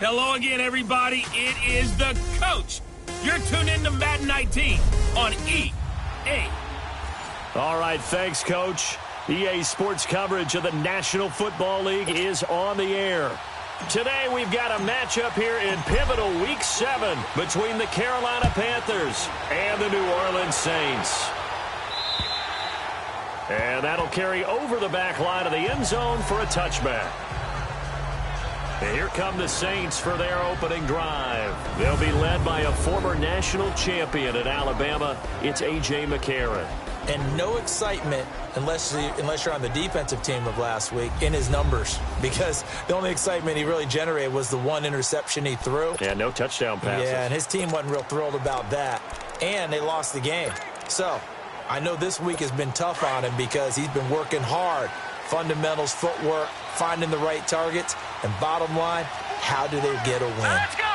Hello again, everybody. It is the coach. You're tuned into Madden 19 on EA. All right, thanks, Coach. EA Sports coverage of the National Football League is on the air. Today, we've got a matchup here in pivotal Week 7 between the Carolina Panthers and the New Orleans Saints. And that'll carry over the back line of the end zone for a touchback. And here come the Saints for their opening drive. They'll be led by a former national champion at Alabama. It's A.J. McCarron. And no excitement unless you're on the defensive team of last week in his numbers, because the only excitement he really generated was the one interception he threw. Yeah, no touchdown passes. Yeah, and his team wasn't real thrilled about that. And they lost the game. So I know this week has been tough on him because he's been working hard. Fundamentals, footwork, finding the right targets. And bottom line, how do they get a win? Let's go!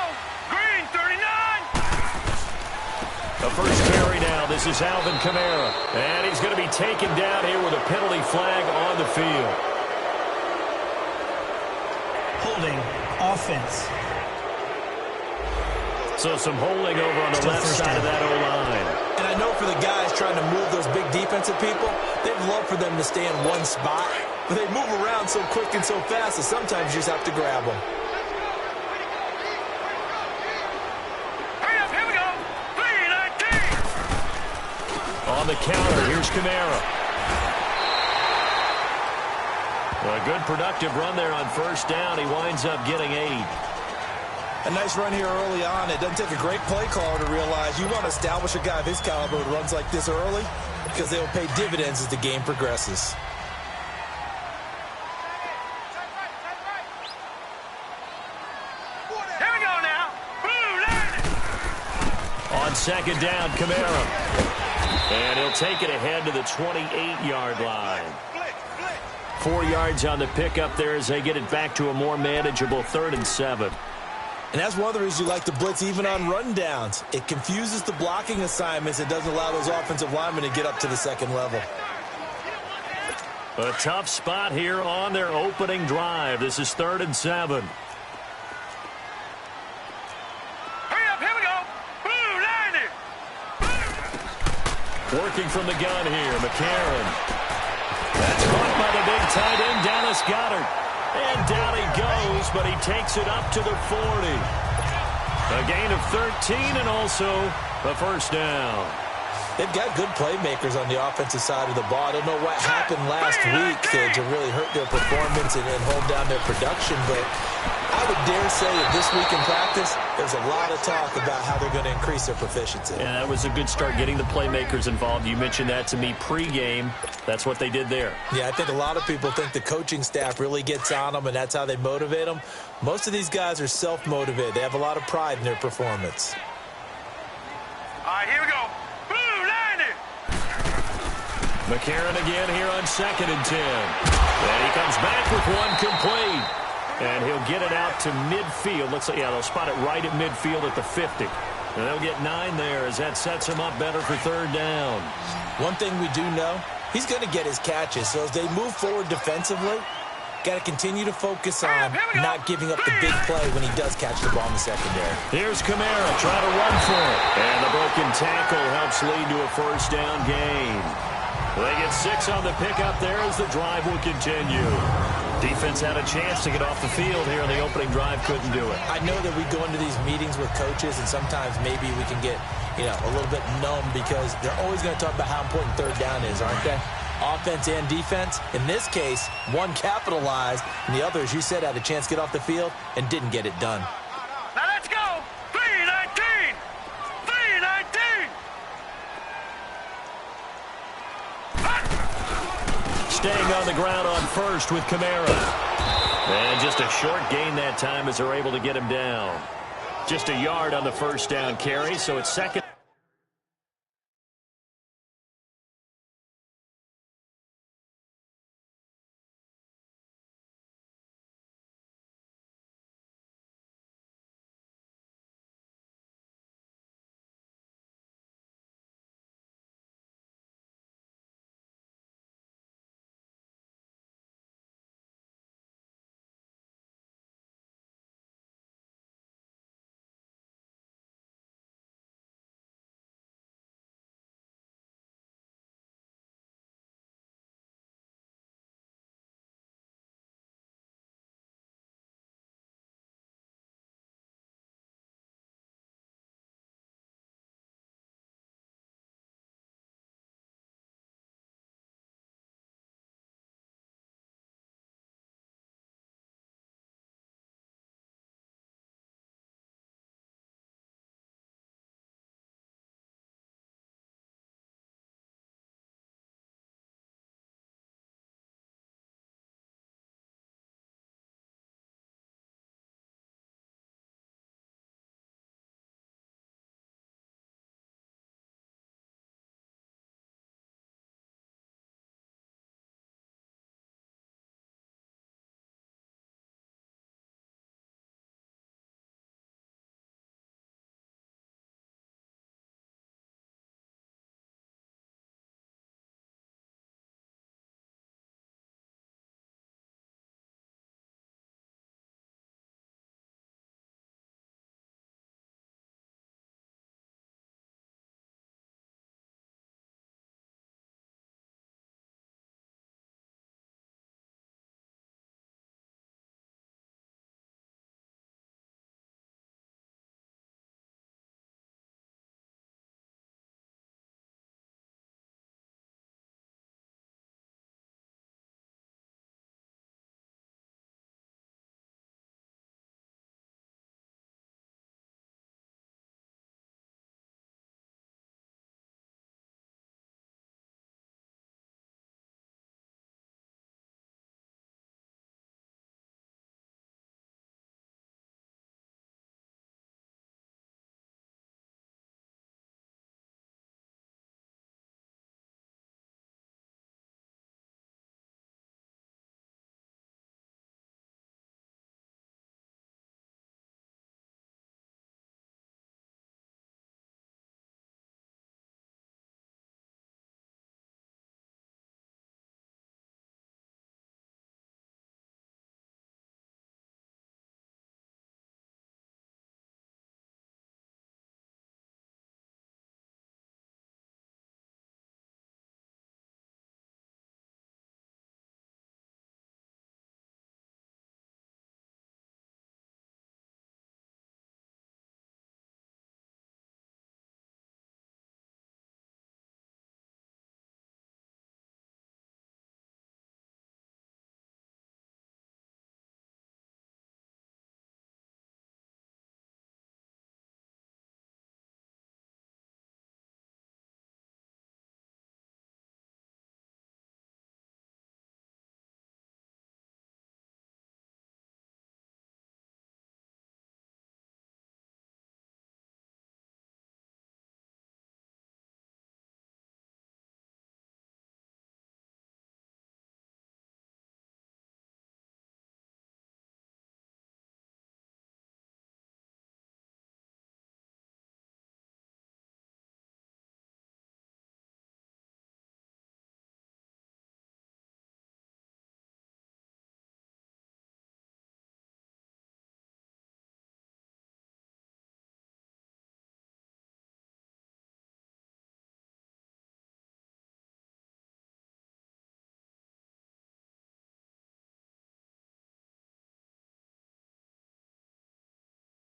Green, 39! The first carry now. This is Alvin Kamara. And he's going to be taken down here with a penalty flag on the field. Holding offense. So some holding over on the left side of that O-line. And I know for the guys trying to move those big defensive people, they'd love for them to stay in one spot. But they move around so quick and so fast that sometimes you just have to grab them. Hurry up, here we go! 3-19! On the counter, here's Kamara. A good productive run there on first down. He winds up getting 8. A nice run here early on. It doesn't take a great play caller to realize you want to establish a guy of his caliber who runs like this early, because they will pay dividends as the game progresses. Here we go now! On second down, Kamara. And he'll take it ahead to the 28-yard line. 4 yards on the pickup there as they get it back to a more manageable 3rd and 7. And that's one of the reasons you like to blitz even on rundowns. It confuses the blocking assignments. It doesn't allow those offensive linemen to get up to the second level. A tough spot here on their opening drive. This is 3rd and 7. Hurry up, here we go! 90! Working from the gun here, McCarron. That's caught by the big tight end, Dallas Goedert. And down he goes, but he takes it up to the 40. A gain of 13 and also a first down. They've got good playmakers on the offensive side of the ball. I don't know what happened last week to really hurt their performance and hold down their production, but I would dare say that this week in practice, there's a lot of talk about how they're going to increase their proficiency. Yeah, that was a good start getting the playmakers involved. You mentioned that to me pregame. That's what they did there. Yeah, I think a lot of people think the coaching staff really gets on them, and that's how they motivate them. Most of these guys are self-motivated. They have a lot of pride in their performance. All right, here we go! 90! McCarron again here on 2nd and 10. And he comes back with one complete. And he'll get it out to midfield. Looks like, yeah, they'll spot it right at midfield at the 50. And they'll get 9 there as that sets him up better for 3rd down. One thing we do know, he's going to get his catches. So as they move forward defensively, got to continue to focus on not giving up the big play when he does catch the ball in the secondary. Here's Kamara trying to run for it. And the broken tackle helps lead to a first down gain. They get 6 on the pickup there as the drive will continue. Defense had a chance to get off the field here in the opening drive, couldn't do it. I know that we go into these meetings with coaches, and sometimes maybe we can get, a little bit numb because they're always going to talk about how important 3rd down is, aren't they? Offense and defense. In this case, one capitalized, and the other, as you said, had a chance to get off the field and didn't get it done. Now let's go! 3-19! 3-19! Staying on the ground on first with Kamara. And just a short gain that time as they're able to get him down. Just a yard on the first down carry, so it's 2nd.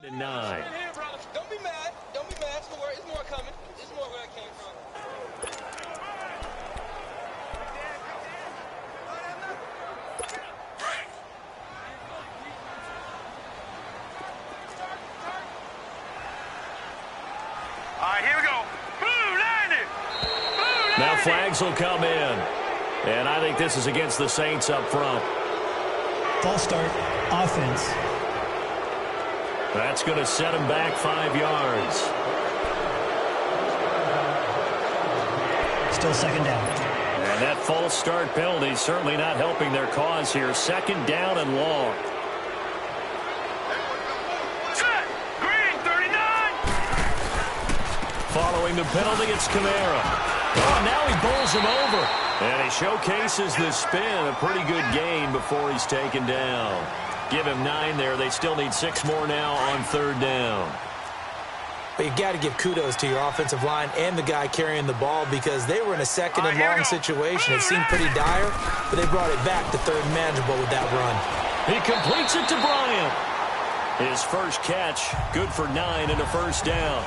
And 9. Here, brother. Don't be mad. Don't be mad. It's more coming. It's more where I came from. All right, here we go. Blue line it. Now flags will come in. And I think this is against the Saints up front. False start. Offense. That's going to set him back 5 yards. Still second down. And that false start penalty certainly not helping their cause here. Second down and long. Set. Green, 39. Following the penalty, it's Kamara. Oh, now he bowls him over. And he showcases the spin. A pretty good gain before he's taken down. Give him 9 there. They still need 6 more now on third down. But you got to give kudos to your offensive line and the guy carrying the ball because they were in a second and long situation. It seemed pretty dire, but they brought it back to third and manageable with that run. He completes it to Bryant. His first catch, good for 9 and a first down.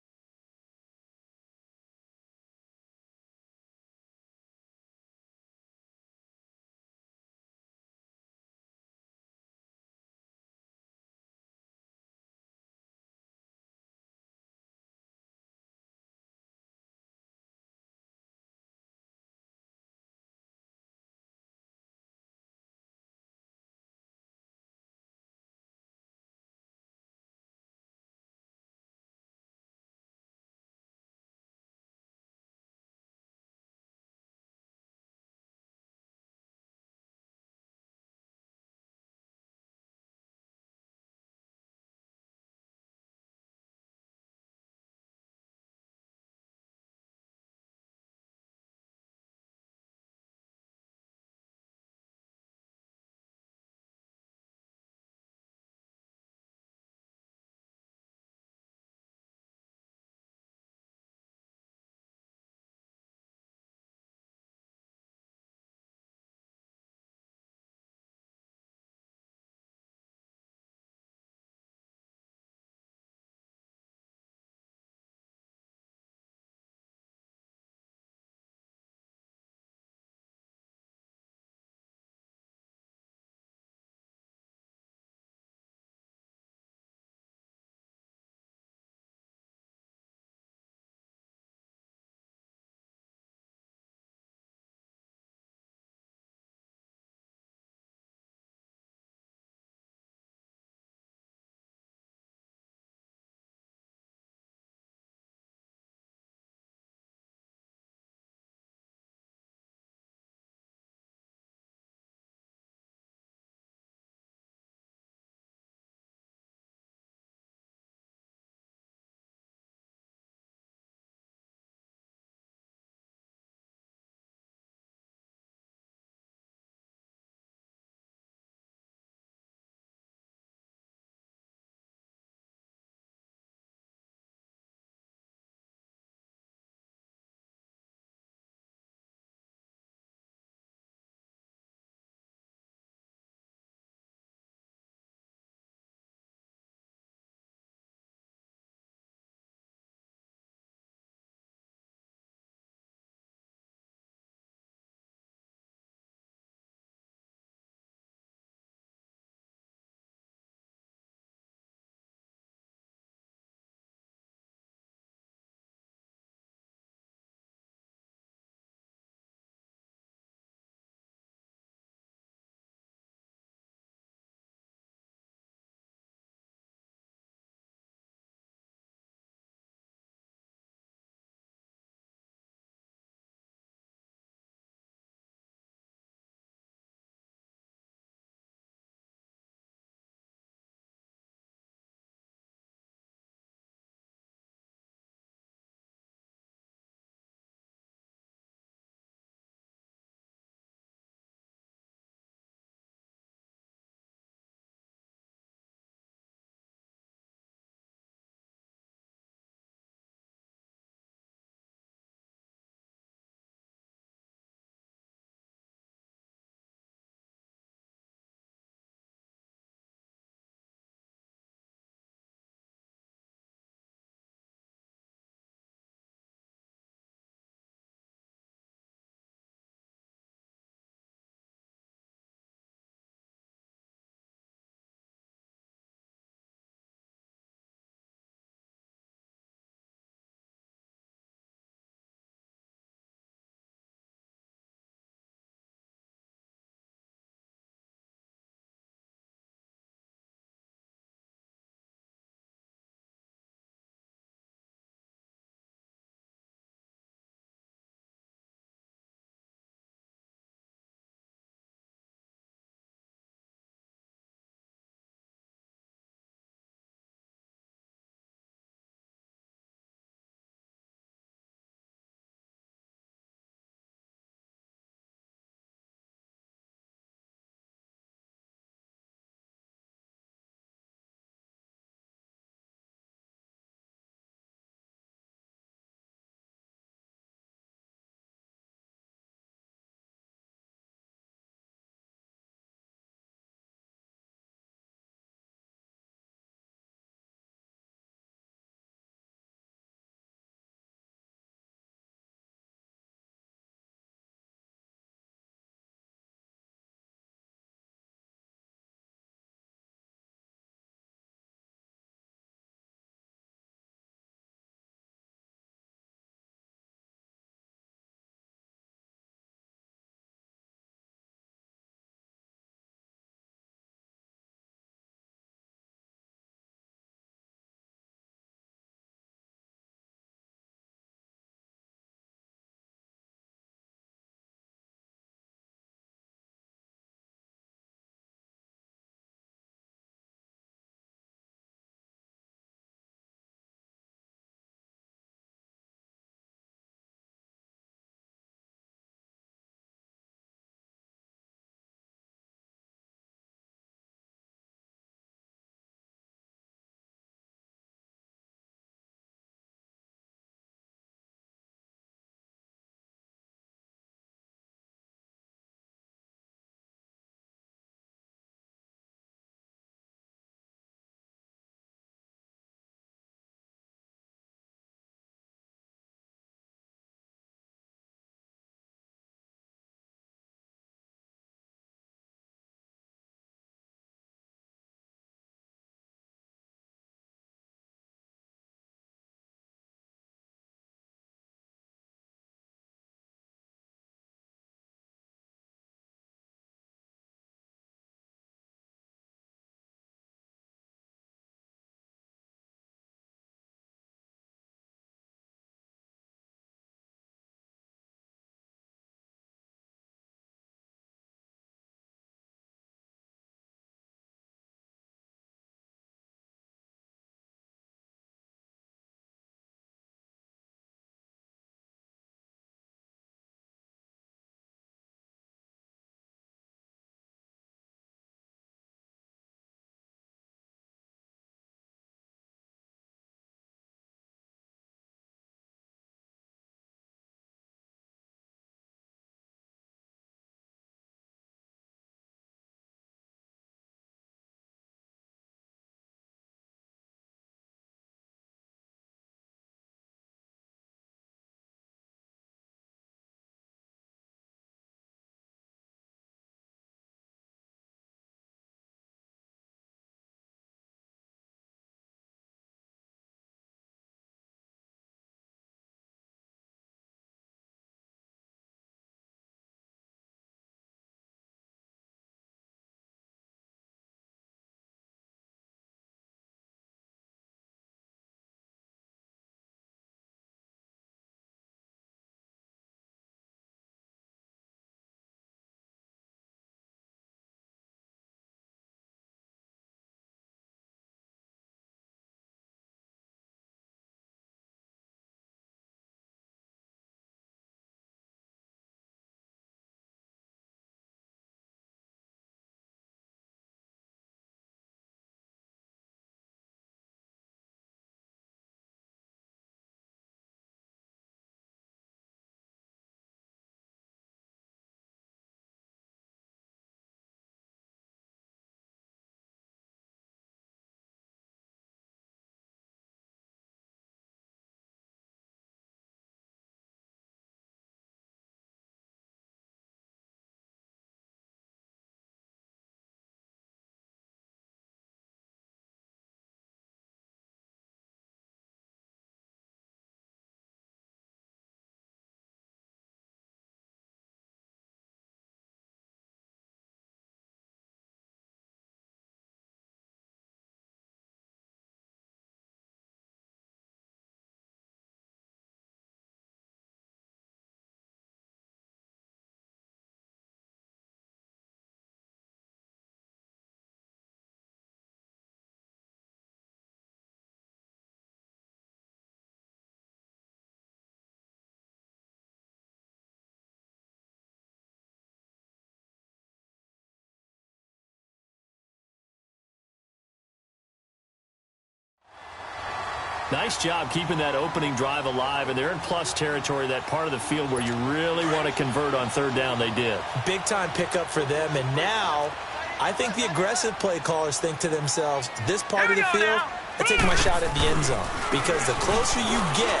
Nice job keeping that opening drive alive, and they're in plus territory, that part of the field where you really want to convert on third down. They did. Big-time pickup for them, and now I think the aggressive play callers think to themselves, this part of the field, I take my shot at the end zone, because the closer you get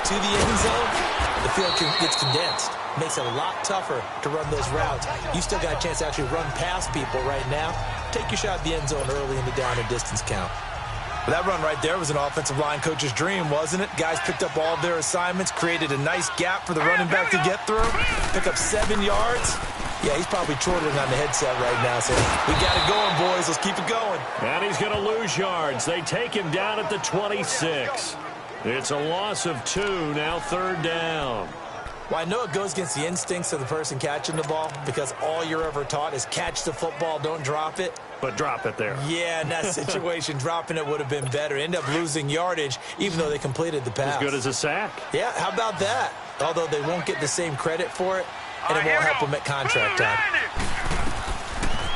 to the end zone, the field gets condensed. Makes it a lot tougher to run those routes. You still got a chance to actually run past people right now. Take your shot at the end zone early in the down and distance count. That run right there was an offensive line coach's dream, wasn't it? Guys picked up all of their assignments, created a nice gap for the running back to get through, pick up 7 yards. Yeah, he's probably chortling on the headset right now, saying, we got it going, boys. Let's keep it going. And he's going to lose yards. They take him down at the 26. It's a loss of 2, now third down. Well, I know it goes against the instincts of the person catching the ball, because all you're ever taught is catch the football, don't drop it. But drop it there. Yeah, in that situation, dropping it would have been better. End up losing yardage, even though they completed the pass. As good as a sack. Yeah, how about that? Although they won't get the same credit for it, and it won't help them at contract time.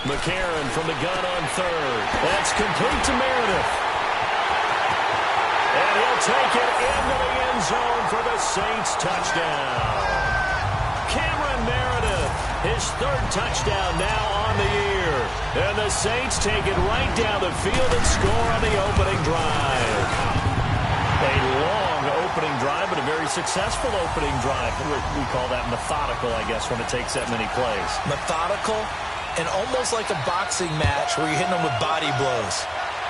McCarron from the gun on third. That's complete to Meredith. And he'll take it into the end zone for the Saints touchdown. Cameron Meredith, his third touchdown now on the year. And the Saints take it right down the field and score on the opening drive. A long opening drive, but a very successful opening drive. We call that methodical, I guess, when it takes that many plays. Methodical and almost like a boxing match where you're hitting them with body blows.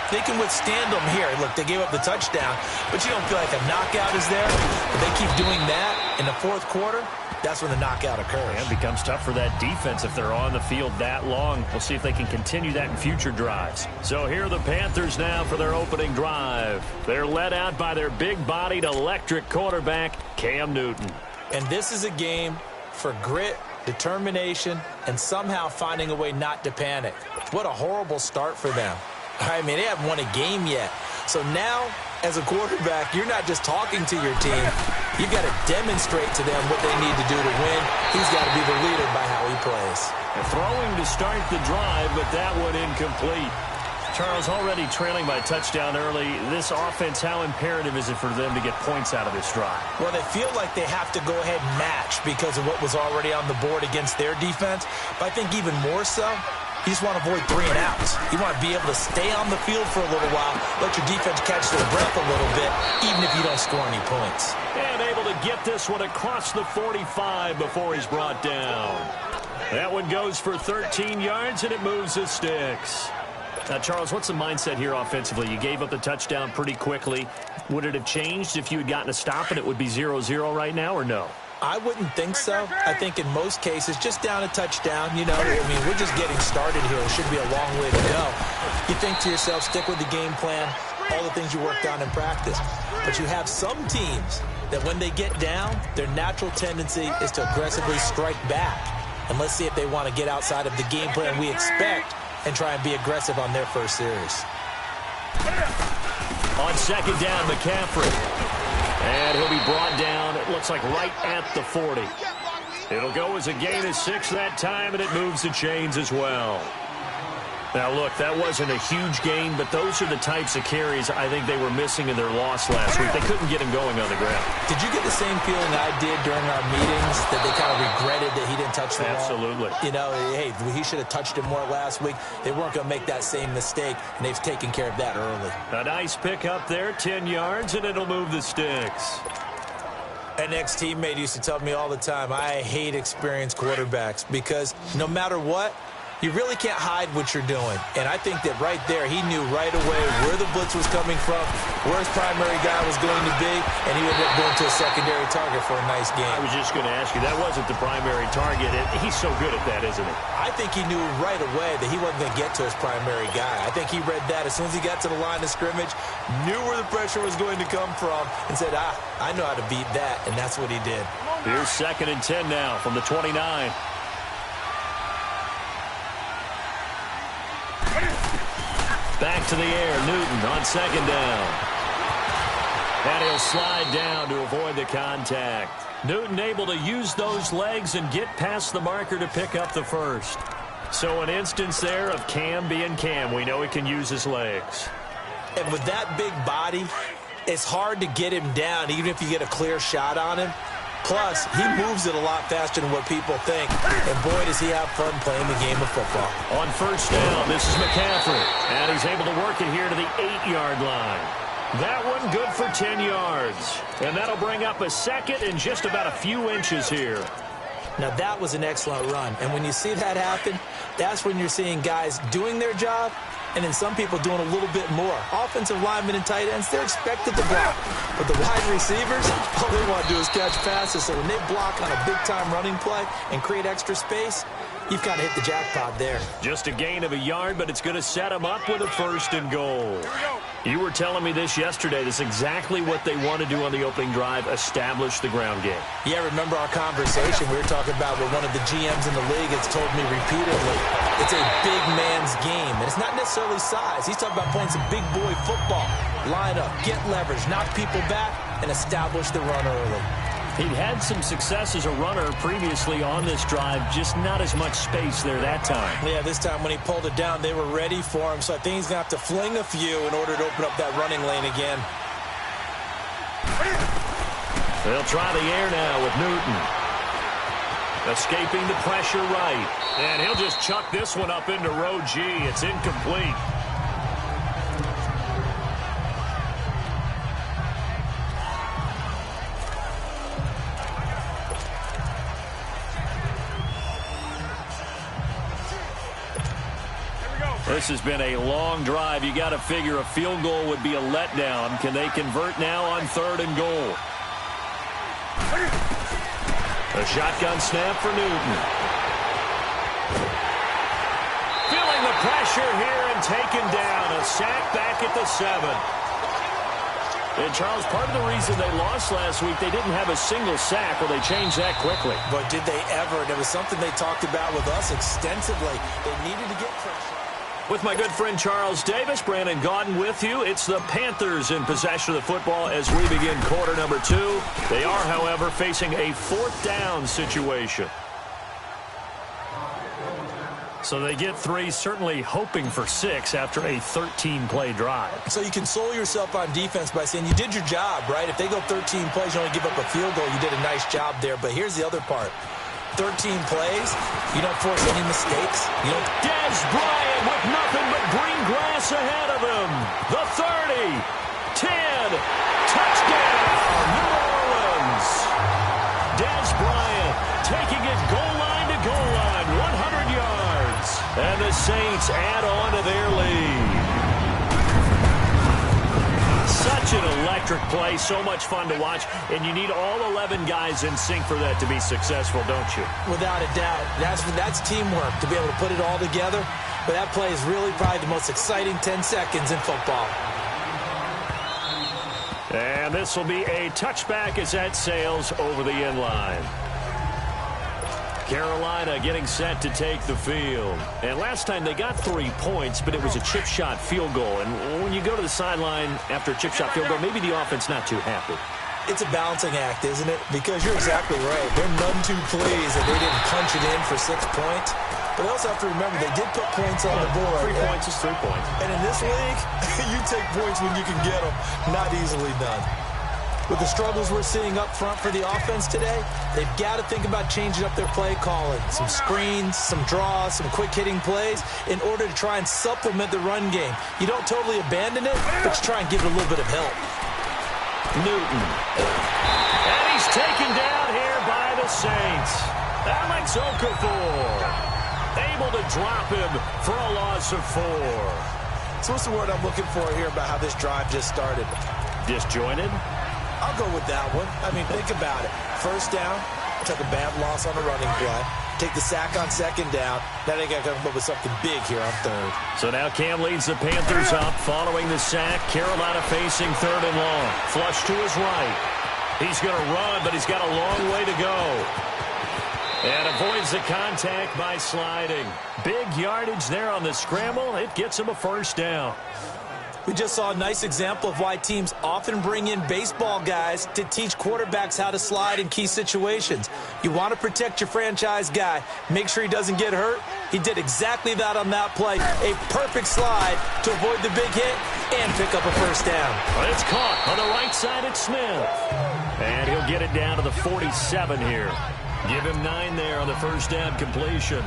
They can withstand them here. Look, they gave up the touchdown, but you don't feel like a knockout is there. But they keep doing that in the fourth quarter. That's when the knockout occurs. And it becomes tough for that defense if they're on the field that long. We'll see if they can continue that in future drives. So here are the Panthers now for their opening drive. They're led out by their big-bodied electric quarterback, Cam Newton. And this is a game for grit, determination, and somehow finding a way not to panic. What a horrible start for them. I mean, they haven't won a game yet. So now, as a quarterback, you're not just talking to your team. You've got to demonstrate to them what they need to do to win. He's got to be the leader by how he plays. Throwing to start the drive, but that one incomplete. Charles, already trailing by a touchdown early. This offense, how imperative is it for them to get points out of this drive? Well, they feel like they have to go ahead and match because of what was already on the board against their defense. But I think even more so, you just want to avoid 3 and outs. You want to be able to stay on the field for a little while, let your defense catch their breath a little bit, even if you don't score any points. And able to get this one across the 45 before he's brought down. That one goes for 13 yards, and it moves the sticks. Now, Charles, what's the mindset here offensively? You gave up the touchdown pretty quickly. Would it have changed if you had gotten a stop and it would be 0-0 right now, or no? I wouldn't think so. I think in most cases, just down a touchdown, you know, I mean, we're just getting started here. It should be a long way to go. You think to yourself, stick with the game plan, all the things you worked on in practice. But you have some teams that when they get down, their natural tendency is to aggressively strike back. And let's see if they want to get outside of the game plan we expect and try and be aggressive on their first series. On second down, McCaffrey. And he'll be brought down, it looks like right at the 40. It'll go as a gain of 6 that time, and it moves the chains as well. Now, look, that wasn't a huge gain, but those are the types of carries I think they were missing in their loss last week. They couldn't get him going on the ground. Did you get the same feeling I did during our meetings, that they kind of regretted that he didn't touch the ball? Absolutely. You know, hey, he should have touched it more last week. They weren't going to make that same mistake, and they've taken care of that early. A nice pick up there, 10 yards, and it'll move the sticks. An ex-teammate used to tell me all the time, I hate experienced quarterbacks because no matter what, you really can't hide what you're doing. And I think that right there, he knew right away where the blitz was coming from, where his primary guy was going to be, and he ended up going to a secondary target for a nice game. I was just going to ask you, that wasn't the primary target. He's so good at that, isn't he? I think he knew right away that he wasn't going to get to his primary guy. I think he read that as soon as he got to the line of scrimmage, knew where the pressure was going to come from, and said, I know how to beat that, and that's what he did. Here's 2nd and 10 now from the 29. Back to the air, Newton on 2nd down. And he'll slide down to avoid the contact. Newton able to use those legs and get past the marker to pick up the first. So an instance there of Cam being Cam. We know he can use his legs. And with that big body, It's hard to get him down, even if you get a clear shot on him. Plus, he moves it a lot faster than what people think. And boy, does he have fun playing the game of football. On first down, this is McCaffrey. And he's able to work it here to the 8-yard line. That one good for 10 yards. And that'll bring up a second and just about a few inches here. Now, that was an excellent run. And when you see that happen, that's when you're seeing guys doing their job and then some people doing a little bit more. Offensive linemen and tight ends, they're expected to block. But the wide receivers, all they want to do is catch passes. So when they block on a big-time running play and create extra space, you've got to hit the jackpot there. Just a gain of a yard, but it's going to set them up with a 1st and goal. You were telling me this yesterday. This is exactly what they want to do on the opening drive, establish the ground game. Yeah, remember our conversation we were talking about with one of the GMs in the league has told me repeatedly, it's a big man's game. And it's not necessarily size. He's talking about playing some big boy football. Line up, get leverage, knock people back, and establish the run early. He'd had some success as a runner previously on this drive, just not as much space there that time. Yeah, this time when he pulled it down, they were ready for him, so I think he's going to have to fling a few in order to open up that running lane again. They'll try the air now with Newton. Escaping the pressure right. And he'll just chuck this one up into row G. It's incomplete. This has been a long drive. You got to figure a field goal would be a letdown. Can they convert now on 3rd and goal? A shotgun snap for Newton. Feeling the pressure here and taken down. A sack back at the 7. And, Charles, part of the reason they lost last week, they didn't have a single sack. Well, they changed that quickly. But did they ever? And it was something they talked about with us extensively. They needed to get pressure. With my good friend Charles Davis, Brandon Gaudin with you. It's the Panthers in possession of the football as we begin quarter number 2. They are, however, facing a 4th down situation. So they get 3, certainly hoping for 6 after a 13-play drive. So you console yourself on defense by saying you did your job, right? If they go 13 plays, you only give up a field goal, you did a nice job there. But here's the other part. 13 plays, you don't force any mistakes. You don't. Dez Bryant with nothing but green grass ahead of him. The 30, 10, touchdown, New Orleans. Dez Bryant taking it goal line to goal line, 100 yards. And the Saints add on to their lead. Such an electric play, so much fun to watch, and you need all 11 guys in sync for that to be successful, don't you? Without a doubt. That's teamwork, to be able to put it all together. But that play is really probably the most exciting 10 seconds in football. And this will be a touchback as that sails over the end line. Carolina getting set to take the field. And last time they got 3 points, but it was a chip shot field goal. And when you go to the sideline after a chip shot field goal, maybe the offense not too happy. It's a balancing act, isn't it? Because you're exactly right. They're none too pleased that they didn't punch it in for 6 points. But they also have to remember they did put points on the board. 3 points is 3 points. And in this league, you take points when you can get them. Not easily done. With the struggles we're seeing up front for the offense today, they've got to think about changing up their play calling. Some screens, some draws, some quick-hitting plays in order to try and supplement the run game. You don't totally abandon it, but you try and give it a little bit of help. Newton. And he's taken down here by the Saints. Alex Okafor able to drop him for a loss of 4. So what's the word I'm looking for here about how this drive just started? Disjointed? I'll go with that one. I mean, think about it. First down, took a bad loss on a running play. Take the sack on 2nd down. Now they got to come up with something big here on 3rd. So now Cam leads the Panthers up following the sack. Carolina facing 3rd and long. Flush to his right. He's going to run, but he's got a long way to go. And avoids the contact by sliding. Big yardage there on the scramble. It gets him a 1st down. We just saw a nice example of why teams often bring in baseball guys to teach quarterbacks how to slide in key situations. You want to protect your franchise guy. Make sure he doesn't get hurt. He did exactly that on that play. A perfect slide to avoid the big hit and pick up a first down. Well, it's caught on the right side at Smith. And he'll get it down to the 47 here. Give him 9 there on the first down completion.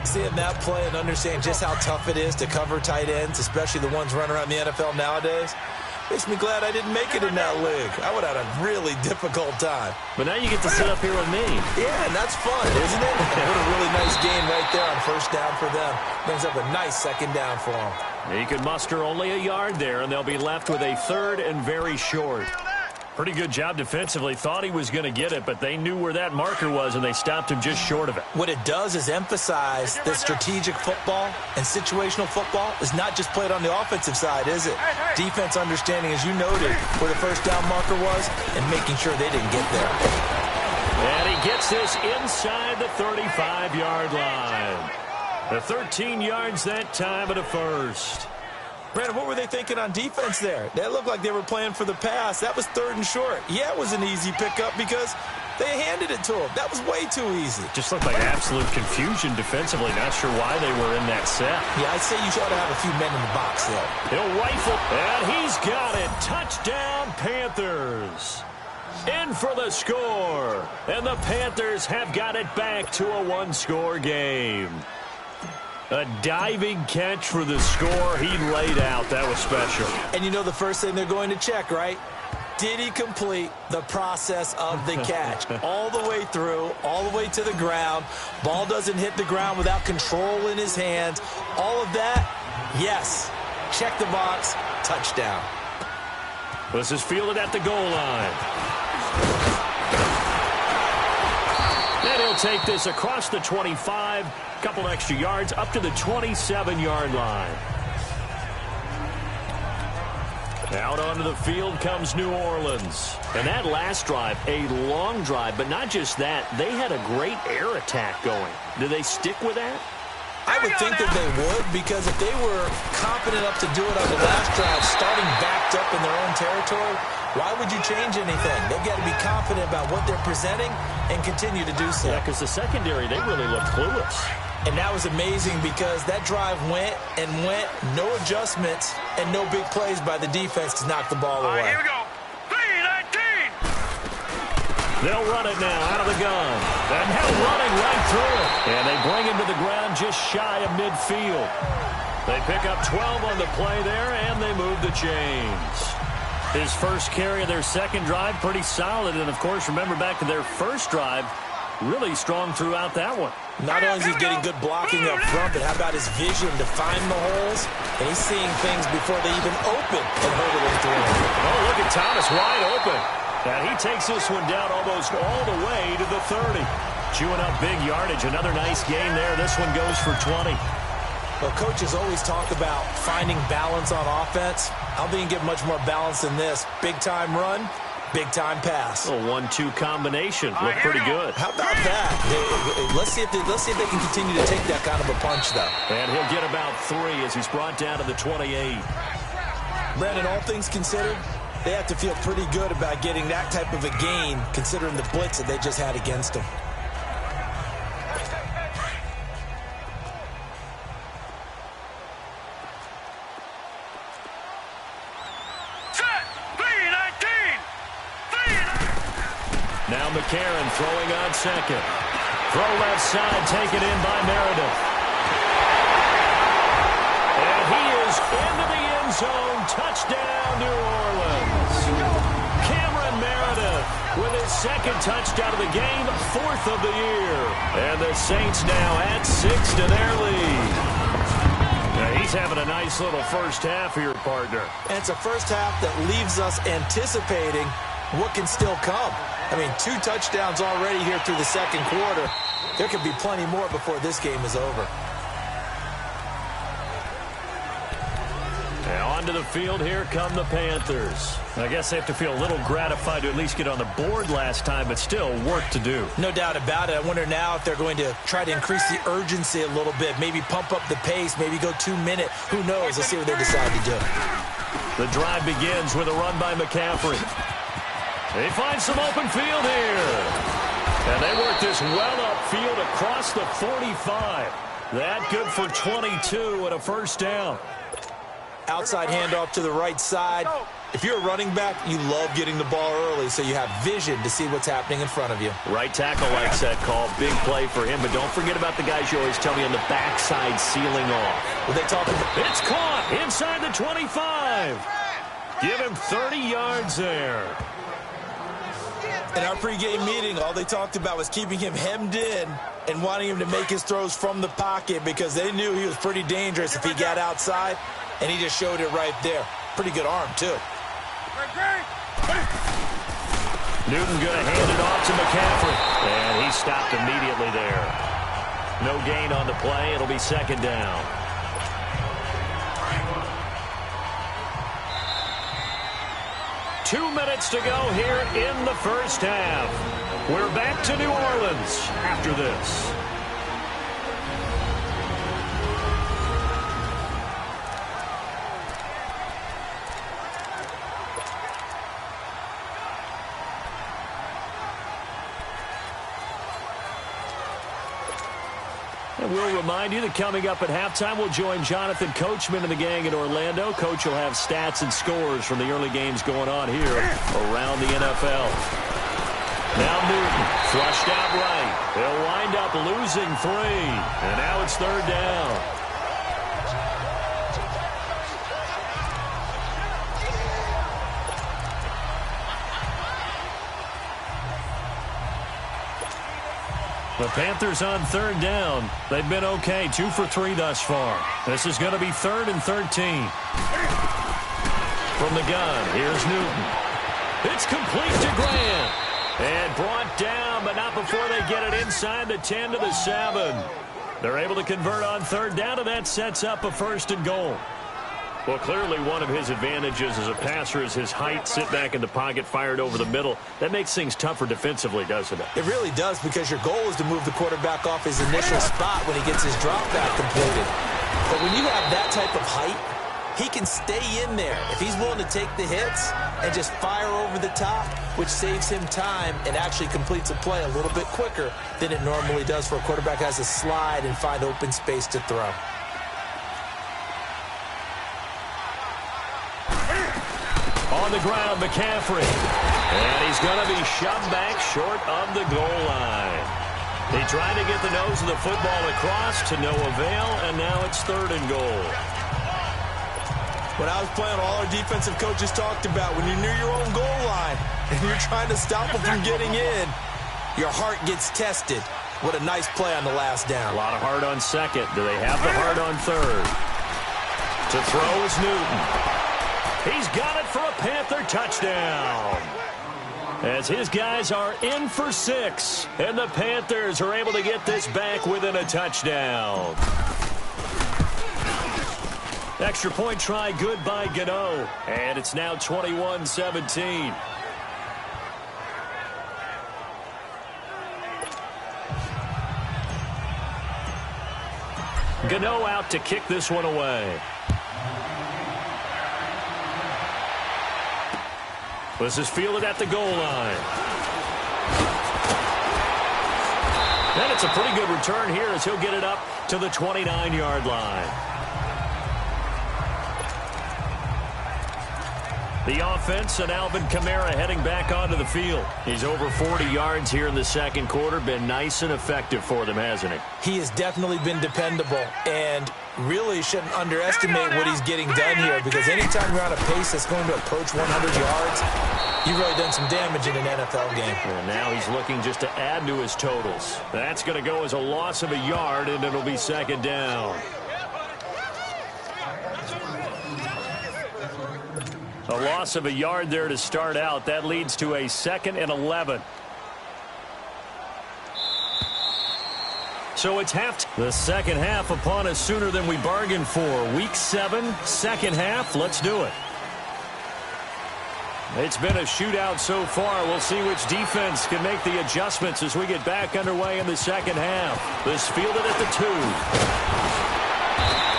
Seeing that play and understanding just how tough it is to cover tight ends, especially the ones running around the NFL nowadays, makes me glad I didn't make it in that league. I would have had a really difficult time. But now you get to sit up here with me. Yeah, and that's fun, isn't it? What a really nice game right there on first down for them. Brings up a nice second down for them. He could muster only a yard there, and they'll be left with a 3rd and very short. Pretty good job defensively. Thought he was going to get it, but they knew where that marker was, and they stopped him just short of it. What it does is emphasize that strategic football and situational football is not just played on the offensive side, is it? Defense understanding, as you noted, where the first down marker was and making sure they didn't get there. And he gets this inside the 35-yard line. The 13 yards that time at a first. Brandon, what were they thinking on defense there? That looked like they were playing for the pass. That was 3rd and short. Yeah, it was an easy pickup because they handed it to him. That was way too easy. Just looked like absolute confusion defensively. Not sure why they were in that set. Yeah, I'd say you ought to have a few men in the box there. He'll rifle, and he's got it. Touchdown, Panthers. In for the score. And the Panthers have got it back to a 1-score game. A diving catch for the score he laid out. That was special. And you know the first thing they're going to check, right? Did he complete the process of the catch? All the way through, all the way to the ground. Ball doesn't hit the ground without control in his hands. All of that, yes. Check the box, touchdown. This is fielded at the goal line. And he'll take this across the 25. Couple extra yards up to the 27-yard line. Out onto the field comes New Orleans. And that last drive, a long drive, but not just that. They had a great air attack going. Do they stick with that? I would think that they would, because if they were confident enough to do it on the last drive, starting backed up in their own territory, why would you change anything? They've got to be confident about what they're presenting and continue to do so. Yeah, because the secondary, they really looked clueless. And that was amazing because that drive went and went, no adjustments and no big plays by the defense to knock the ball away. All right, here we go. 3-19. They'll run it now out of the gun. And now running right through it. And they bring him to the ground just shy of midfield. They pick up 12 on the play there, and they move the chains. His first carry of their second drive, pretty solid. And, of course, remember back to their first drive, really strong throughout that one. Not only is he getting good blocking up front, but how about his vision to find the holes? And he's seeing things before they even open and hurdling through. Oh, look at Thomas wide open. And he takes this one down almost all the way to the 30. Chewing up big yardage. Another nice game there. This one goes for 20. Well, coaches always talk about finding balance on offense. I don't think you can get much more balance than this. Big-time run, big-time pass. A 1-2 combination. Looked pretty good. How about that? Let's see if they can continue to take that kind of a punch, though. And he'll get about 3 as he's brought down to the 28. Brandon, all things considered, they have to feel pretty good about getting that type of a gain, considering the blitz that they just had against them. Now McCarron throwing on second. Throw left side, taken in by Meredith. And he is into the end zone. Touchdown, New Orleans. Cameron Meredith with his second touchdown of the game, 4th of the year. And the Saints now add 6 to their lead. Now he's having a nice little first half here, partner. And it's a first half that leaves us anticipating what can still come. I mean, 2 touchdowns already here through the second quarter. There could be plenty more before this game is over. Now onto the field, here come the Panthers. I guess they have to feel a little gratified to at least get on the board last time, but still work to do. No doubt about it. I wonder now if they're going to try to increase the urgency a little bit, maybe pump up the pace, maybe go 2-minute. Who knows? Let's see what they decide to do. The drive begins with a run by McCaffrey. They find some open field here. And they work this well upfield across the 45. That good for 22 and a first down. Outside handoff to the right side. If you're a running back, you love getting the ball early so you have vision to see what's happening in front of you. Right tackle likes that call. Big play for him. But don't forget about the guys you always tell me on the backside sealing off. Well, they talk about it's caught inside the 25. Give him 30 yards there. in our pregame meeting, all they talked about was keeping him hemmed in and wanting him to make his throws from the pocket because they knew he was pretty dangerous if he got outside, and he just showed it right there. Pretty good arm, too. Newton going to hand it off to McCaffrey. And he stopped immediately there. No gain on the play. It'll be second down. Two minutes to go here in the first half. We're back to New Orleans after this. And we'll remind you that coming up at halftime, we'll join Jonathan Coachman and the gang in Orlando. Coach will have stats and scores from the early games going on here around the NFL. Now Newton, flushed out right. He'll wind up losing 3. And now it's third down. The Panthers on third down. They've been okay, 2 for 3 thus far. This is going to be 3rd and 13. From the gun, here's Newton. It's complete to Grant. And brought down, but not before they get it inside the 10 to the 7. They're able to convert on third down, and that sets up a 1st and goal. Well, clearly one of his advantages as a passer is his height, sit back in the pocket, fired over the middle. That makes things tougher defensively, doesn't it? It really does, because your goal is to move the quarterback off his initial spot when he gets his drop back completed. But when you have that type of height, he can stay in there if he's willing to take the hits and just fire over the top, which saves him time and actually completes a play a little bit quicker than it normally does for a quarterback has to slide and find open space to throw. On the ground, McCaffrey. And he's going to be shoved back short of the goal line. They tried to get the nose of the football across to no avail, and now it's 3rd and goal. When I was playing, all our defensive coaches talked about when you're near your own goal line and you're trying to stop them from getting in, your heart gets tested. What a nice play on the last down. A lot of heart on second. Do they have the heart on third? To throw is Newton. He's got it for a Panther touchdown. As his guys are in for 6, and the Panthers are able to get this back within a touchdown. Extra point try good by Gano, and it's now 21-17. Gano out to kick this one away. This is fielded at the goal line. And it's a pretty good return here as he'll get it up to the 29-yard line. The offense and Alvin Kamara heading back onto the field. He's over 40 yards here in the second quarter. Been nice and effective for them, hasn't he? He has definitely been dependable, and really shouldn't underestimate what he's getting done here, because anytime you're on a pace that's going to approach 100 yards, you've really done some damage in an NFL game. And now he's looking just to add to his totals. That's going to go as a loss of a yard, and it'll be second down. A loss of a yard there to start out. That leads to a 2nd and 11. So it's half. The second half upon us sooner than we bargained for. Week 7, second half. Let's do it. It's been a shootout so far. We'll see which defense can make the adjustments as we get back underway in the second half. This fielded at the 2.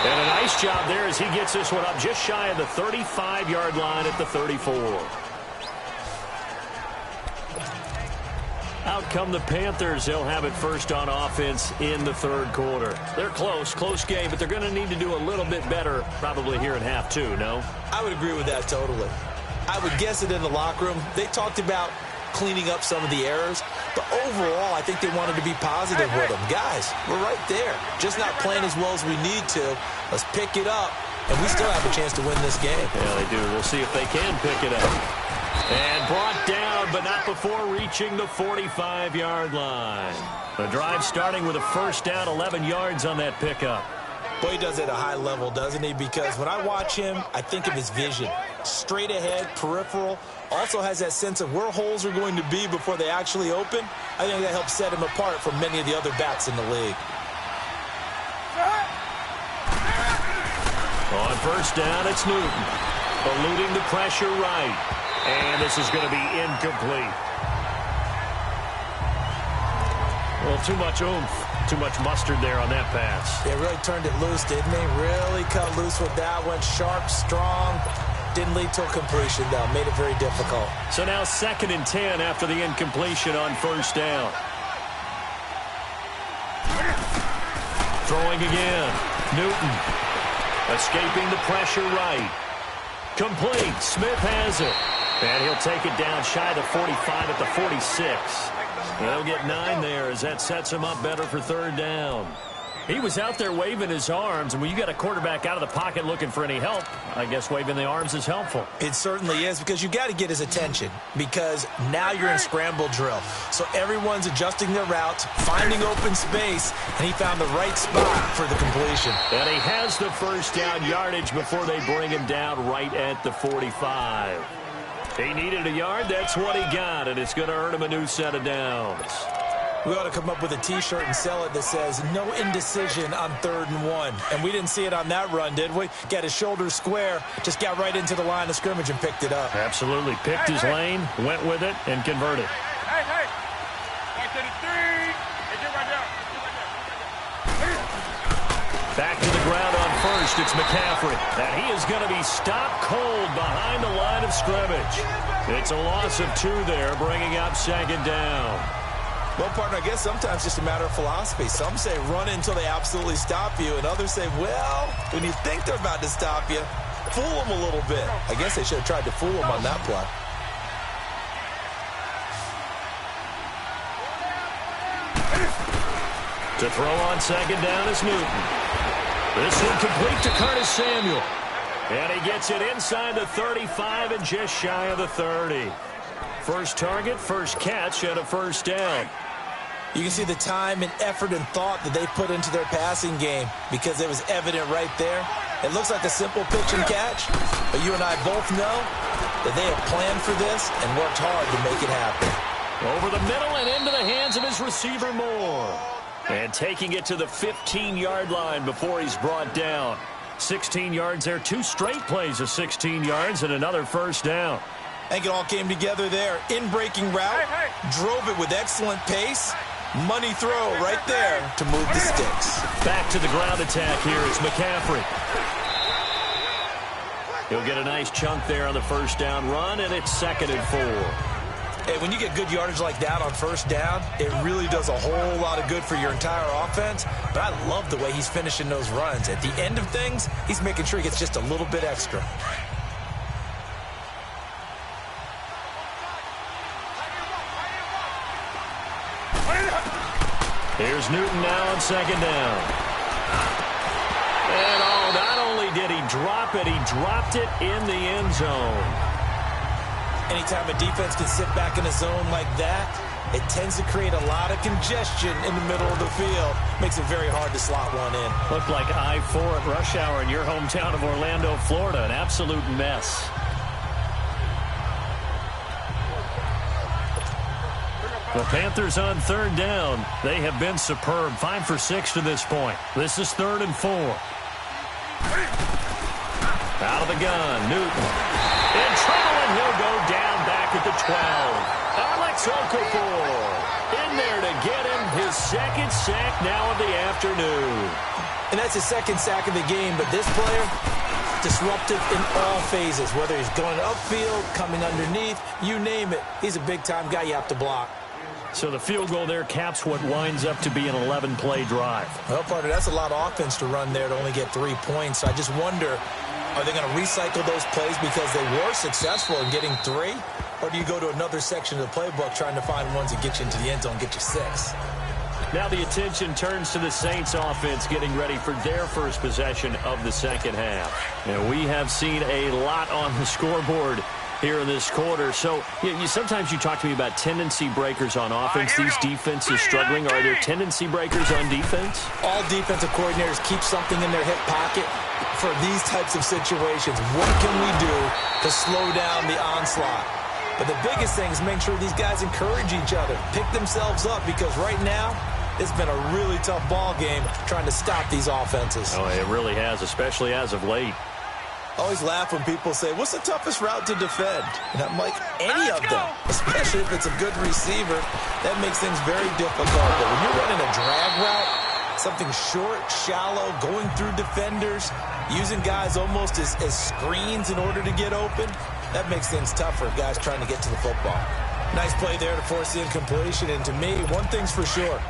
And a nice job there as he gets this one up just shy of the 35-yard line at the 34. out come the Panthers. They'll have it first on offense in the third quarter. They're close game, but they're going to need to do a little bit better probably here in half two, no? I would agree with that totally. I would guess it in the locker room. They talked about cleaning up some of the errors, but overall, I think they wanted to be positive with them. Guys, we're right there. Just not playing as well as we need to. Let's pick it up, and we still have a chance to win this game. Yeah, they do. We'll see if they can pick it up. And brought down, but not before reaching the 45-yard line. The drive starting with a first down, 11 yards on that pickup. Boy, he does it at a high level, doesn't he? Because when I watch him, I think of his vision. Straight ahead, peripheral. Also has that sense of where holes are going to be before they actually open. I think that helps set him apart from many of the other backs in the league. On first down, it's Newton. Eluding the pressure right. And this is going to be incomplete. Well, too much oomph. Too much mustard there on that pass. They really turned it loose, didn't they? Really cut loose with that one. Sharp, strong. Didn't lead to a completion, though. Made it very difficult. So now 2nd and 10 after the incompletion on first down. Throwing again. Newton. Escaping the pressure right. Complete. Smith has it. And he'll take it down shy of the 45 at the 46. They'll get 9 there as that sets him up better for third down. He was out there waving his arms, and when you got a quarterback out of the pocket looking for any help, I guess waving the arms is helpful. It certainly is, because you got to get his attention, because now you're in scramble drill. So everyone's adjusting their routes, finding open space, and he found the right spot for the completion. And he has the first down yardage before they bring him down right at the 45. He needed a yard. That's what he got, and it's going to earn him a new set of downs. We ought to come up with a T-shirt and sell it that says, no indecision on 3rd and 1. And we didn't see it on that run, did we? Got his shoulders square, just got right into the line of scrimmage and picked it up. Absolutely. Picked his lane, went with it, and converted. Hey! Back to the 3. Hey, get right down. Back to the ground on first. It's McCaffrey. And he is going to be stopped cold behind the line of scrimmage. It's a loss of 2 there, bringing up 2nd down. Well, partner, I guess sometimes just a matter of philosophy. Some say run until they absolutely stop you, and others say, well, when you think they're about to stop you, fool them a little bit. I guess they should have tried to fool them on that play. To throw on 2nd down is Newton. This one complete to Curtis Samuel. And he gets it inside the 35 and just shy of the 30. First target, first catch, and a first down. You can see the time and effort and thought that they put into their passing game, because it was evident right there. It looks like a simple pitch and catch, but you and I both know that they have planned for this and worked hard to make it happen. Over the middle and into the hands of his receiver Moore. And taking it to the 15-yard line before he's brought down. 16 yards there, 2 straight plays of 16 yards and another first down. I think it all came together there. In-breaking route, drove it with excellent pace. Money throw right there to move the sticks. Back to the ground attack here is McCaffrey. He'll get a nice chunk there on the first down run, and it's 2nd and 4. Hey, when you get good yardage like that on first down, it really does a whole lot of good for your entire offense. But I love the way he's finishing those runs. At the end of things, he's making sure he gets just a little bit extra. Here's Newton now on 2nd down. And not only did he drop it, he dropped it in the end zone. Anytime a defense can sit back in a zone like that, it tends to create a lot of congestion in the middle of the field. Makes it very hard to slot one in. Looked like I-4 at rush hour in your hometown of Orlando, Florida. An absolute mess. The Panthers on 3rd down. They have been superb. 5 for 6 to this point. This is 3rd and 4. Out of the gun, Newton. In trouble, and he'll go down back at the 12. Alex Okafor in there to get him his 2nd sack now of the afternoon. And that's his 2nd sack of the game, but this player, disruptive in all phases, whether he's going upfield, coming underneath, you name it. He's a big-time guy you have to block. So the field goal there caps what winds up to be an 11-play drive. Well, partner, that's a lot of offense to run there to only get 3 points. So I just wonder, are they going to recycle those plays because they were successful in getting 3? Or do you go to another section of the playbook trying to find ones that get you into the end zone and get you 6? Now the attention turns to the Saints offense getting ready for their first possession of the second half. And we have seen a lot on the scoreboard here in this quarter. So sometimes you talk to me about tendency breakers on offense. These defenses struggling. Are there tendency breakers on defense? All defensive coordinators keep something in their hip pocket for these types of situations. What can we do to slow down the onslaught? But the biggest thing is make sure these guys encourage each other, pick themselves up, because right now it's been a really tough ball game trying to stop these offenses. Oh, it really has, especially as of late. I always laugh when people say, what's the toughest route to defend? And I'm like, any of them, especially if it's a good receiver. That makes things very difficult. But when you're running a drag route, something short, shallow, going through defenders, using guys almost as screens in order to get open, that makes things tougher, guys trying to get to the football. Nice play there to force the incompletion. And to me, one thing's for sure.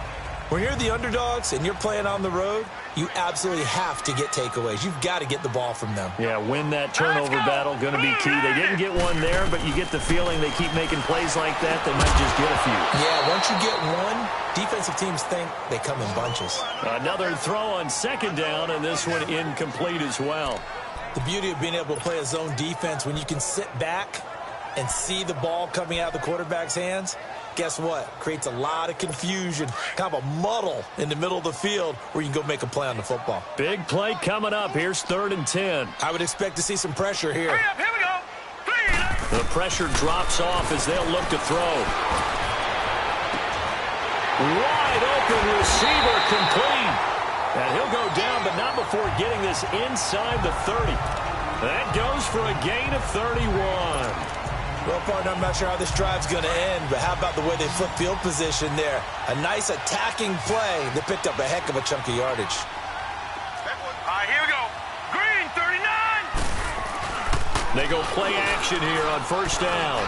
When you're the underdogs and you're playing on the road, you absolutely have to get takeaways. You've got to get the ball from them. Yeah, win that turnover battle, going to be key. They didn't get one there, but you get the feeling they keep making plays like that, they might just get a few. Yeah, once you get one, defensive teams think they come in bunches. Another throw on second down, and this one incomplete as well. The beauty of being able to play a zone defense when you can sit back and see the ball coming out of the quarterback's hands, guess what? Creates a lot of confusion, kind of a muddle in the middle of the field where you can go make a play on the football. Big play coming up. Here's 3rd and 10. I would expect to see some pressure here. Hurry up, here we go. The pressure drops off as they'll look to throw. Wide open receiver complete. And he'll go down, but not before getting this inside the 30. That goes for a gain of 31. Well, partner, I'm not sure how this drive's going to end, but how about the way they flip field position there? A nice attacking play that picked up a heck of a chunk of yardage. All right, here we go. Green, 39. They go play action here on 1st down.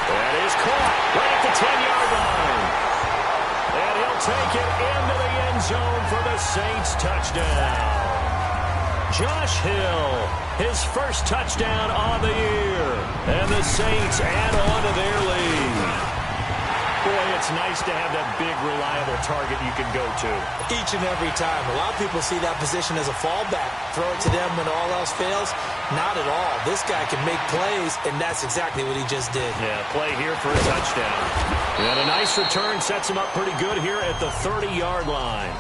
That is caught right at the 10-yard line. And he'll take it into the end zone for the Saints touchdown. Josh Hill, his first touchdown on the year. And the Saints add on to their lead. Boy, it's nice to have that big, reliable target you can go to. Each and every time. A lot of people see that position as a fallback. Throw it to them when all else fails. Not at all. This guy can make plays, and that's exactly what he just did. Yeah, play here for a touchdown. And a nice return sets him up pretty good here at the 30-yard line.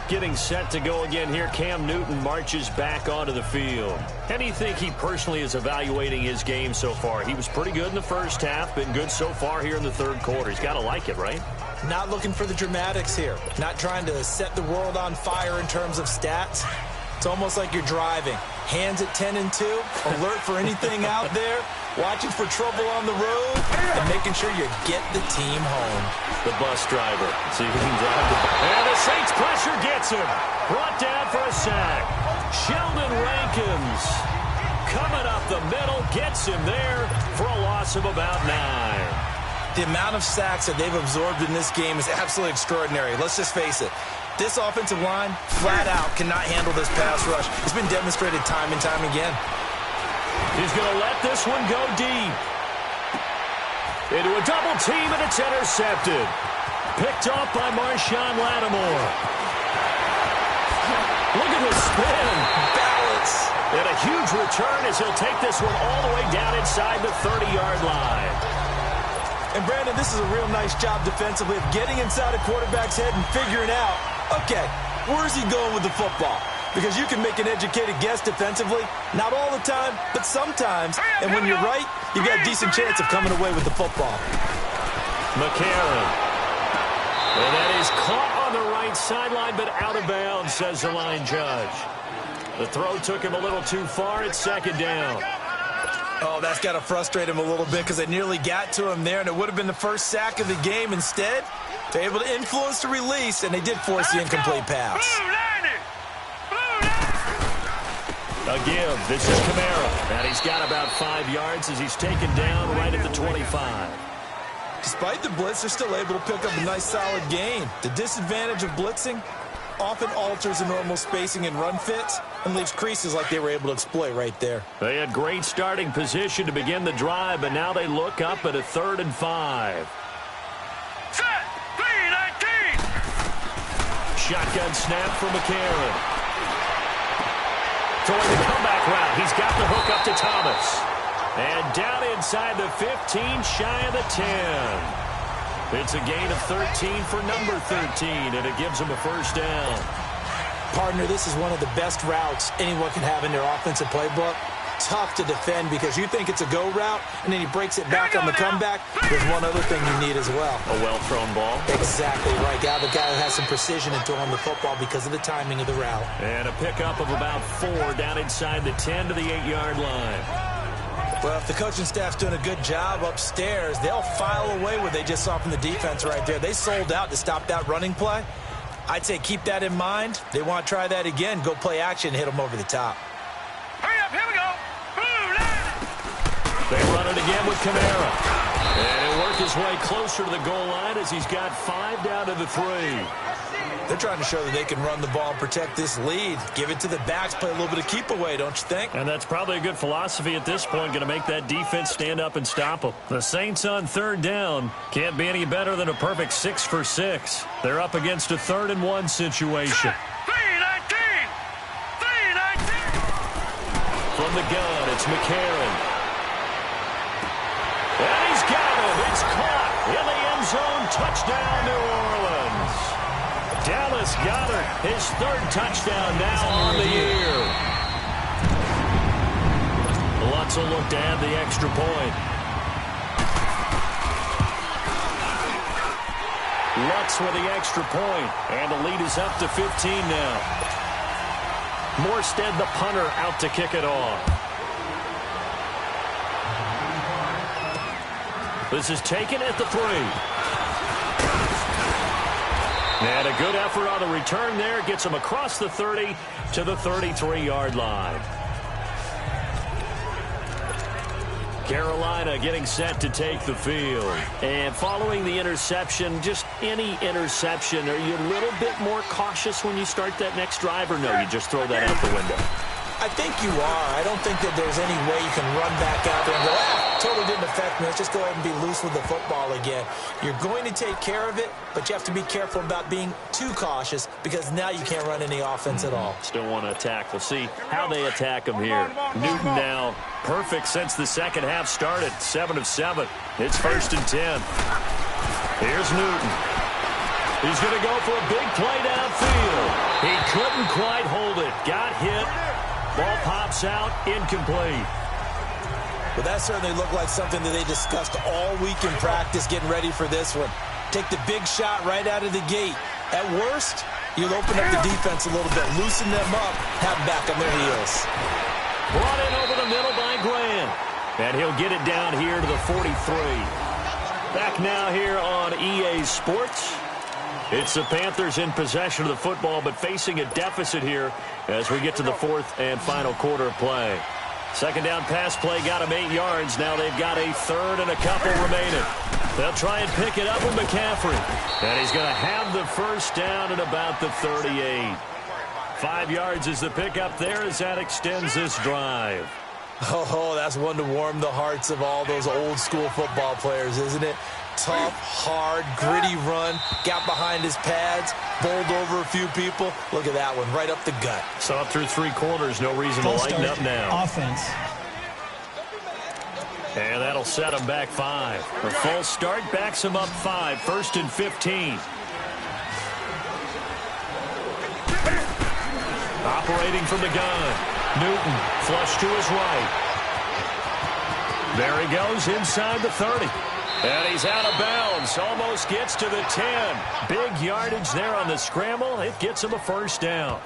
Getting set to go again here, Cam Newton marches back onto the field. How do you think he personally is evaluating his game so far? He was pretty good in the first half, been good so far here in the 3rd quarter. He's got to like it, right? Not looking for the dramatics here. Not trying to set the world on fire in terms of stats. It's almost like you're driving. Hands at 10 and 2, alert for anything out there, watching for trouble on the road, and making sure you get the team home. The bus driver. See if he can drive the bus. And the Saints pressure gets him. Brought down for a sack. Sheldon Rankins coming up the middle, gets him there for a loss of about 9. The amount of sacks that they've absorbed in this game is absolutely extraordinary. Let's just face it. This offensive line, flat out, cannot handle this pass rush. It's been demonstrated time and time again. He's going to let this one go deep. Into a double team, and it's intercepted. Picked off by Marshawn Lattimore. Look at the spin. Balance. And a huge return as he'll take this one all the way down inside the 30-yard line. And, Brandon, this is a real nice job defensively of getting inside a quarterback's head and figuring out, okay, where's he going with the football? Because you can make an educated guess defensively. Not all the time, but sometimes. And when you're right, you got a decent chance of coming away with the football. McCarron. And that is caught on the right sideline, but out of bounds, says the line judge. The throw took him a little too far. It's 2nd down. Oh, that's got to frustrate him a little bit because they nearly got to him there, and it would have been the first sack of the game. Instead, they're able to influence the release, and they did force the incomplete pass. A give. This is Kamara. And he's got about 5 yards as he's taken down right at the 25. Despite the blitz, they're still able to pick up a nice solid gain. The disadvantage of blitzing often alters the normal spacing and run fits and leaves creases like they were able to exploit right there. They had great starting position to begin the drive, but now they look up at a 3rd and 5. Set. 3-19. Shotgun snap for McCarron. Throwing the comeback route. He's got the hook up to Thomas. And down inside the 15, shy of the 10. It's a gain of 13 for number 13, and it gives him a first down. Partner, this is one of the best routes anyone can have in their offensive playbook. Tough to defend because you think it's a go route, and then he breaks it back on the comeback. There's one other thing you need as well. A well-thrown ball. Exactly right. Got the guy who has some precision in throwing the football because of the timing of the route. And a pickup of about 4 down inside the 10 to the 8-yard line. Well, if the coaching staff's doing a good job upstairs, they'll file away what they just saw from the defense right there. They sold out to stop that running play. I'd say keep that in mind. They want to try that again. Go play action, hit them over the top. Hurry up, here we go. They run it again with Kamara. And he'll work his way closer to the goal line as he's got 5 down to the 3. They're trying to show that they can run the ball and protect this lead. Give it to the backs, play a little bit of keep away, don't you think? And that's probably a good philosophy at this point, going to make that defense stand up and stop them. The Saints on 3rd down can't be any better than a perfect 6 for 6. They're up against a 3rd and 1 situation. 3-19. 3-19. From the gun, it's McCarron. And he's got it. It's caught in the end zone. Touchdown, New Orleans. Dallas Goedert, his 3rd touchdown now on the year. Lutz will look to add the extra point. Lutz with the extra point, and the lead is up to 15 now. Morstead, the punter, out to kick it off. This is taken at the 3. And a good effort on the return there. Gets him across the 30 to the 33-yard line. Carolina getting set to take the field. And following the interception, just any interception, are you a little bit more cautious when you start that next drive, or no, you just throw that out the window? I think you are. I don't think that there's any way you can run back out there and go, totally didn't affect me. Let's just go ahead and be loose with the football again. You're going to take care of it, but you have to be careful about being too cautious because now you can't run any offense at all. Still want to attack. We'll see how they attack him here. Newton now perfect since the second half started. 7 of 7. It's 1st and 10. Here's Newton. He's going to go for a big play downfield. He couldn't quite hold it. Got hit. Ball pops out, incomplete. But that certainly looked like something that they discussed all week in practice getting ready for this one. Take the big shot right out of the gate. At worst, you'll open up the defense a little bit, loosen them up, have them back on their heels. Brought in over the middle by Graham. And he'll get it down here to the 43. Back now here on EA Sports. It's the Panthers in possession of the football, but facing a deficit here as we get to the 4th and final quarter of play. Second down pass play got him 8 yards. Now they've got a 3rd and a couple remaining. They'll try and pick it up with McCaffrey. And he's going to have the first down at about the 38. 5 yards is the pickup there as that extends this drive. Oh, that's one to warm the hearts of all those old school football players, isn't it? Tough, hard, gritty run, got behind his pads, bowled over a few people. Look at that one, right up the gut. Saw it through 3 quarters, no reason to lighten up now. Offense. And that'll set him back 5. A false start backs him up 5, 1st and 15. Operating from the gun. Newton, flush to his right. There he goes inside the 30. And he's out of bounds. Almost gets to the 10. Big yardage there on the scramble. It gets him a first down.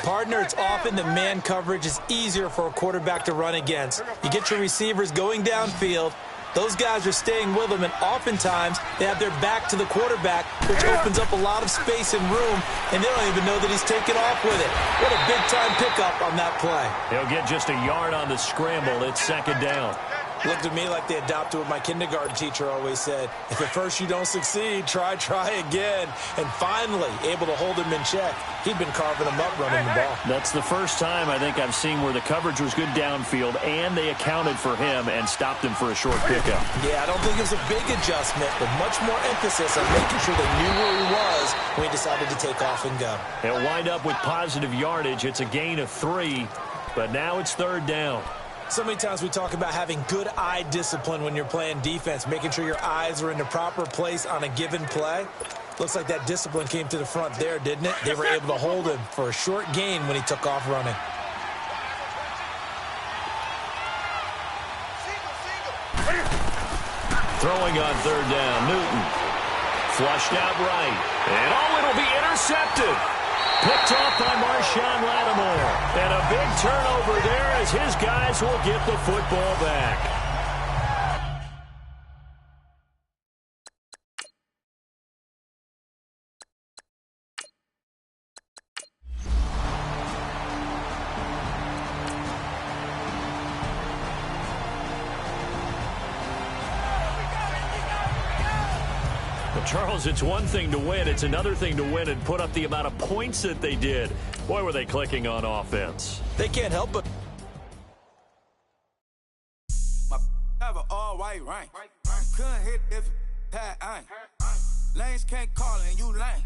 Partner, it's often that man coverage is easier for a quarterback to run against. You get your receivers going downfield, Those guys are staying with him, and oftentimes they have their back to the quarterback, which opens up a lot of space and room, and they don't even know that he's taken off with it. What a big-time pickup on that play. He'll get just a yard on the scramble. It's second down. Looked at me like they adopted what my kindergarten teacher always said. If at first you don't succeed, try again. And finally, able to hold him in check. He'd been carving him up running the ball. That's the first time I think I've seen where the coverage was good downfield, and they accounted for him and stopped him for a short pickup. Yeah, I don't think it was a big adjustment, but much more emphasis on making sure they knew where he was when he decided to take off and go. He'll wind up with positive yardage. It's a gain of 3, but now it's third down. So many times we talk about having good eye discipline when you're playing defense, making sure your eyes are in the proper place on a given play. Looks like that discipline came to the front there, didn't it? They were able to hold him for a short gain when he took off running. Throwing on third down, Newton. Flushed out right. And it'll be intercepted. Picked off by Marshawn Lattimore. And a big turnover there as his guys will get the football back. Charles, it's one thing to win. It's another thing to win and put up the amount of points that they did. Boy, were they clicking on offense. They can't help but. My have an all-white ring. Couldn't hit if it had ain't. Lanes can't call and you lame.